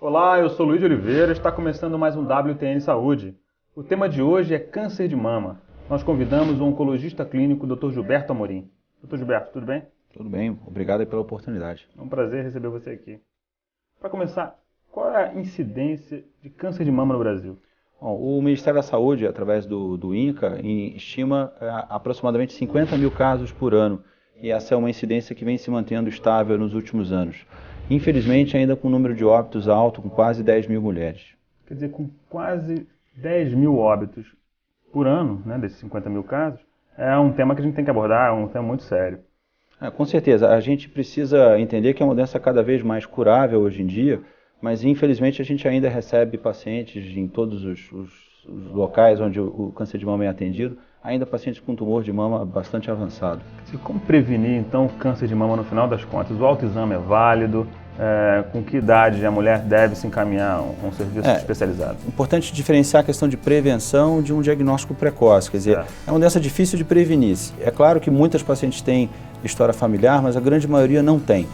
Olá, eu sou Luiz de Oliveira, está começando mais um WTN Saúde. O tema de hoje é câncer de mama. Nós convidamos o oncologista clínico Dr. Gilberto Amorim. Dr. Gilberto, tudo bem? Tudo bem, obrigado aí pela oportunidade. É um prazer receber você aqui. Para começar, qual é a incidência de câncer de mama no Brasil? Bom, o Ministério da Saúde, através do INCA, estima aproximadamente 50 mil casos por ano. E essa é uma incidência que vem se mantendo estável nos últimos anos. Infelizmente, ainda com um número de óbitos alto, com quase 10 mil mulheres. Quer dizer, com quase 10 mil óbitos por ano, né, desses 50 mil casos, é um tema que a gente tem que abordar, é um tema muito sério. Com certeza, a gente precisa entender que é uma doença cada vez mais curável hoje em dia, mas infelizmente a gente ainda recebe pacientes em todos os locais onde o câncer de mama é atendido, ainda pacientes com tumor de mama bastante avançado. E como prevenir então o câncer de mama no final das contas? O autoexame é válido? Com que idade a mulher deve se encaminhar a um serviço especializado? É importante diferenciar a questão de prevenção de um diagnóstico precoce, quer dizer, é uma doença difícil de prevenir. É claro que muitas pacientes têm história familiar, mas a grande maioria não tem.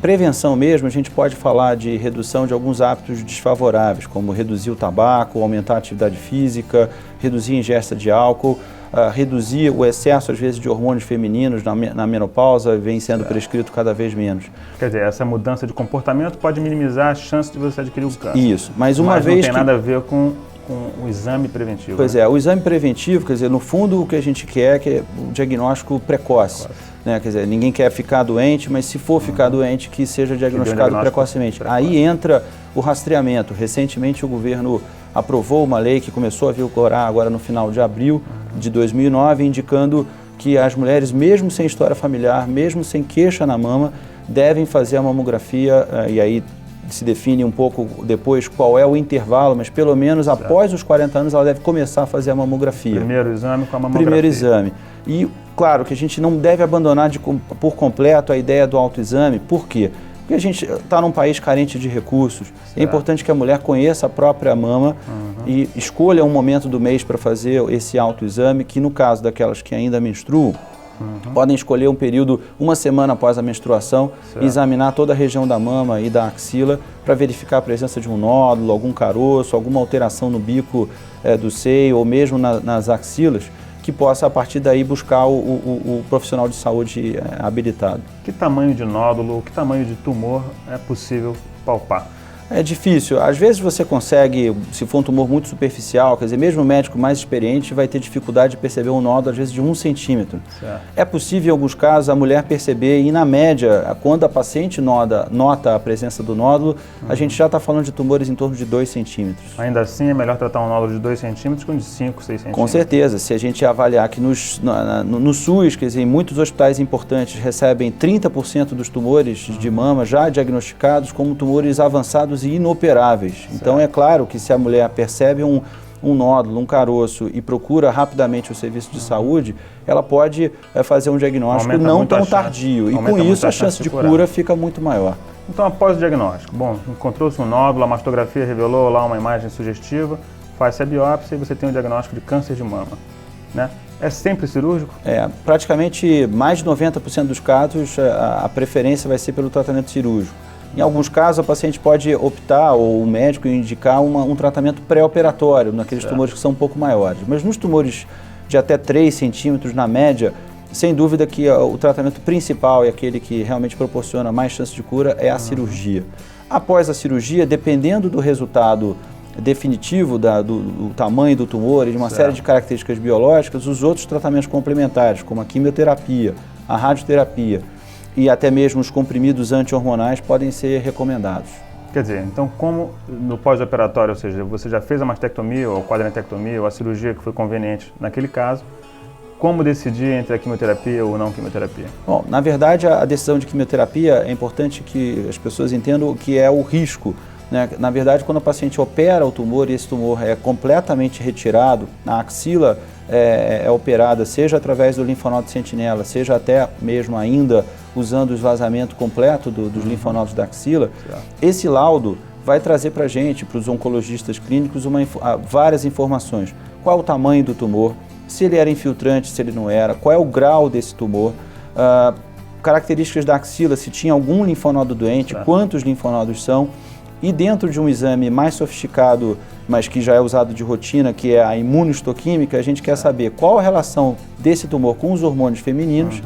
Prevenção mesmo, a gente pode falar de redução de alguns hábitos desfavoráveis, como reduzir o tabaco, aumentar a atividade física, reduzir a ingesta de álcool, reduzir o excesso, às vezes, de hormônios femininos na menopausa, vem sendo prescrito cada vez menos. Quer dizer, essa mudança de comportamento pode minimizar a chance de você adquirir o câncer. Isso, mas não tem nada a ver com o exame preventivo. Pois é, o exame preventivo, quer dizer, no fundo o que a gente quer é que o diagnóstico precoce. Né? Quer dizer, ninguém quer ficar doente, mas se for ficar doente, que seja diagnosticado precocemente. Aí entra o rastreamento. Recentemente o governo aprovou uma lei que começou a vigorar agora no final de abril de 2009, indicando que as mulheres, mesmo sem história familiar, mesmo sem queixa na mama, devem fazer a mamografia, e aí se define um pouco depois qual é o intervalo, mas pelo menos após os 40 anos ela deve começar a fazer a mamografia. Primeiro exame com a mamografia. Primeiro exame. E, claro, que a gente não deve abandonar por completo a ideia do autoexame. Por quê? Porque a gente está num país carente de recursos. É importante que a mulher conheça a própria mama e escolha um momento do mês para fazer esse autoexame, que no caso daquelas que ainda menstruam, podem escolher um período, uma semana após a menstruação, examinar toda a região da mama e da axila para verificar a presença de um nódulo, algum caroço, alguma alteração no bico do seio ou mesmo nas axilas, que possa a partir daí buscar o profissional de saúde habilitado. Que tamanho de nódulo, que tamanho de tumor é possível palpar? É difícil. Às vezes você consegue, se for um tumor muito superficial, quer dizer, mesmo o médico mais experiente vai ter dificuldade de perceber um nódulo, às vezes de 1 centímetro. É possível, em alguns casos, a mulher perceber, e na média, quando a paciente nota a presença do nódulo, a gente já está falando de tumores em torno de 2 centímetros. Ainda assim, é melhor tratar um nódulo de 2 centímetros que um de 5, 6 centímetros? Com certeza. Se a gente avaliar que no SUS, quer dizer, em muitos hospitais importantes recebem 30% dos tumores de mama já diagnosticados como tumores avançados e inoperáveis. Então é claro que se a mulher percebe um nódulo, um caroço e procura rapidamente o serviço de saúde, ela pode fazer um diagnóstico não tão tardio e com isso a chance de cura fica muito maior. Então após o diagnóstico, encontrou-se um nódulo, a mastografia revelou lá uma imagem sugestiva, faz-se a biópsia e você tem um diagnóstico de câncer de mama, né? É sempre cirúrgico? Praticamente mais de 90% dos casos a preferência vai ser pelo tratamento cirúrgico. Em alguns casos, a paciente pode optar, ou o médico indicar, um tratamento pré-operatório, naqueles tumores que são um pouco maiores. Mas nos tumores de até 3 centímetros, na média, sem dúvida que o tratamento principal e aquele que realmente proporciona mais chance de cura é a cirurgia. Após a cirurgia, dependendo do resultado definitivo do tamanho do tumor e de uma série de características biológicas, os outros tratamentos complementares, como a quimioterapia, a radioterapia, e até mesmo os comprimidos anti-hormonais podem ser recomendados. Quer dizer, então como no pós-operatório, ou seja, você já fez a mastectomia ou a quadranectomia ou a cirurgia que foi conveniente naquele caso, como decidir entre a quimioterapia ou não quimioterapia? Bom, na verdade a decisão de quimioterapia é importante que as pessoas entendam o que é o risco, né? Na verdade, quando a paciente opera o tumor e esse tumor é completamente retirado, a axila é operada, seja através do linfonodo sentinela, seja até mesmo ainda usando o esvaziamento completo dos linfonodos da axila, esse laudo vai trazer para a gente, para os oncologistas clínicos, várias informações. Qual o tamanho do tumor, se ele era infiltrante, se ele não era, qual é o grau desse tumor, características da axila, se tinha algum linfonodo doente, quantos linfonodos são, E dentro de um exame mais sofisticado, mas que já é usado de rotina, que é a imunohistoquímica, a gente quer saber qual a relação desse tumor com os hormônios femininos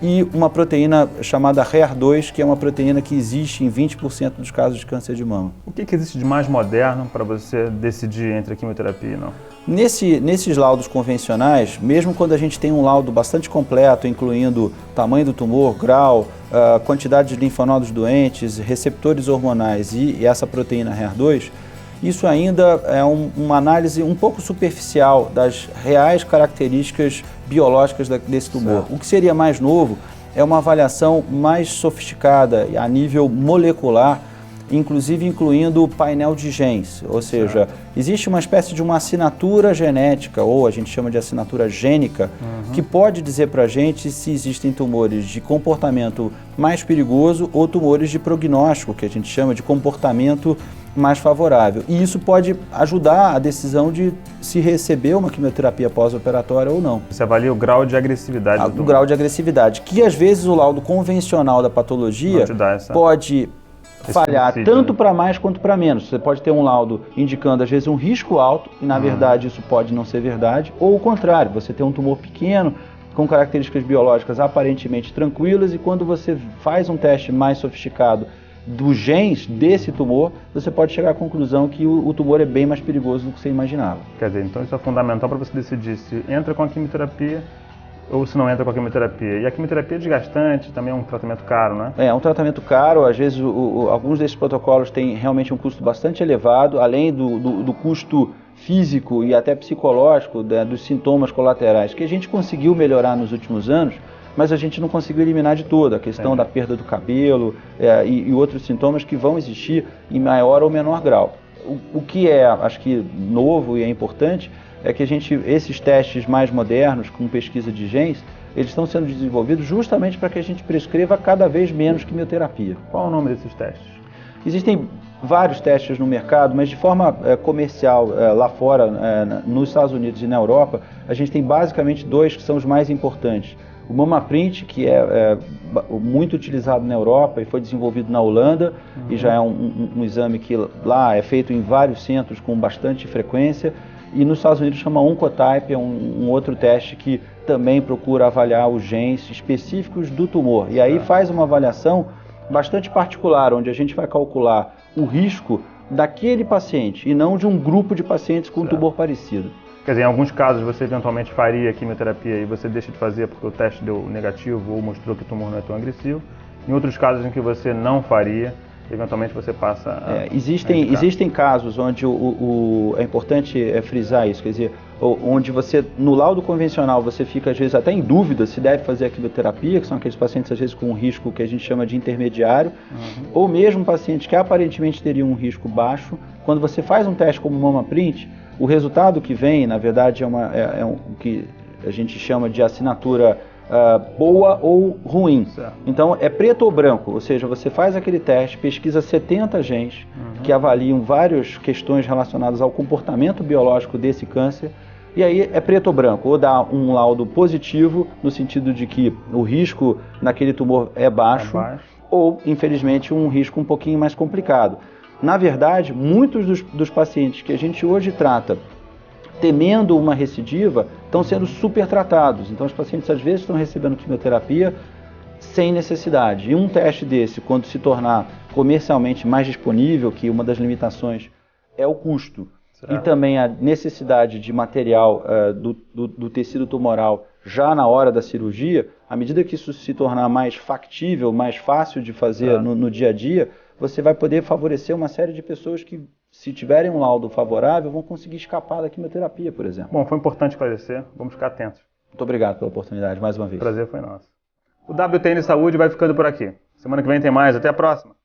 e uma proteína chamada HER2, que é uma proteína que existe em 20% dos casos de câncer de mama. O que existe de mais moderno para você decidir entre a quimioterapia e não? Nesses laudos convencionais, mesmo quando a gente tem um laudo bastante completo, incluindo tamanho do tumor, grau, quantidade de linfonodos doentes, receptores hormonais e essa proteína HER2, isso ainda é uma análise um pouco superficial das reais características biológicas desse tumor. Certo. O que seria mais novo é uma avaliação mais sofisticada a nível molecular, inclusive incluindo o painel de genes, ou seja, existe uma espécie de uma assinatura genética, ou a gente chama de assinatura gênica, que pode dizer para a gente se existem tumores de comportamento mais perigoso ou tumores de prognóstico, que a gente chama de comportamento mais favorável. E isso pode ajudar a decisão de se receber uma quimioterapia pós-operatória ou não. Você avalia o grau de agressividade do tumor. O grau de agressividade, que às vezes o laudo convencional da patologia pode falhar tanto para mais quanto para menos. Você pode ter um laudo indicando às vezes um risco alto e na verdade isso pode não ser verdade, ou o contrário, você tem um tumor pequeno com características biológicas aparentemente tranquilas e quando você faz um teste mais sofisticado dos genes desse tumor, você pode chegar à conclusão que o tumor é bem mais perigoso do que você imaginava. Quer dizer, então isso é fundamental para você decidir se entra com a quimioterapia ou se não entra com a quimioterapia. E a quimioterapia é desgastante, também é um tratamento caro, né? É um tratamento caro, às vezes alguns desses protocolos têm realmente um custo bastante elevado, além do custo físico e até psicológico dos sintomas colaterais, que a gente conseguiu melhorar nos últimos anos, mas a gente não conseguiu eliminar de todo, a questão da perda do cabelo e outros sintomas que vão existir em maior ou menor grau. O que é, acho que, novo e é importante, é que esses testes mais modernos, com pesquisa de genes, eles estão sendo desenvolvidos justamente para que a gente prescreva cada vez menos quimioterapia. Qual é o nome desses testes? Existem vários testes no mercado, mas de forma comercial, lá fora, nos Estados Unidos e na Europa, a gente tem basicamente dois que são os mais importantes. O MammaPrint, que é muito utilizado na Europa e foi desenvolvido na Holanda, e já é um exame que lá é feito em vários centros com bastante frequência, e nos Estados Unidos chama Oncotype, é um outro teste que também procura avaliar os genes específicos do tumor. E aí faz uma avaliação bastante particular, onde a gente vai calcular o risco daquele paciente e não de um grupo de pacientes com um tumor parecido. Quer dizer, em alguns casos você eventualmente faria quimioterapia e você deixa de fazer porque o teste deu negativo ou mostrou que o tumor não é tão agressivo. Em outros casos em que você não faria, eventualmente você passa a existem casos onde é importante frisar isso, quer dizer, onde você, no laudo convencional, você fica às vezes até em dúvida se deve fazer a quimioterapia, que são aqueles pacientes às vezes com um risco que a gente chama de intermediário, ou mesmo pacientes que aparentemente teriam um risco baixo. Quando você faz um teste como o MammaPrint, o resultado que vem, na verdade, é o que a gente chama de assinatura boa ou ruim. Então, é preto ou branco, ou seja, você faz aquele teste, pesquisa 70 genes que avaliam várias questões relacionadas ao comportamento biológico desse câncer, e aí é preto ou branco, ou dá um laudo positivo, no sentido de que o risco naquele tumor é baixo, ou, infelizmente, um risco um pouquinho mais complicado. Na verdade, muitos dos pacientes que a gente hoje trata temendo uma recidiva estão sendo super tratados. Então, os pacientes às vezes estão recebendo quimioterapia sem necessidade. E um teste desse, quando se tornar comercialmente mais disponível, que uma das limitações é o custo, e também a necessidade de material do tecido tumoral já na hora da cirurgia, à medida que isso se tornar mais factível, mais fácil de fazer no dia a dia, você vai poder favorecer uma série de pessoas que, se tiverem um laudo favorável, vão conseguir escapar da quimioterapia, por exemplo. Bom, foi importante esclarecer. Vamos ficar atentos. Muito obrigado pela oportunidade, mais uma vez. O prazer foi nosso. O WTN Saúde vai ficando por aqui. Semana que vem tem mais. Até a próxima.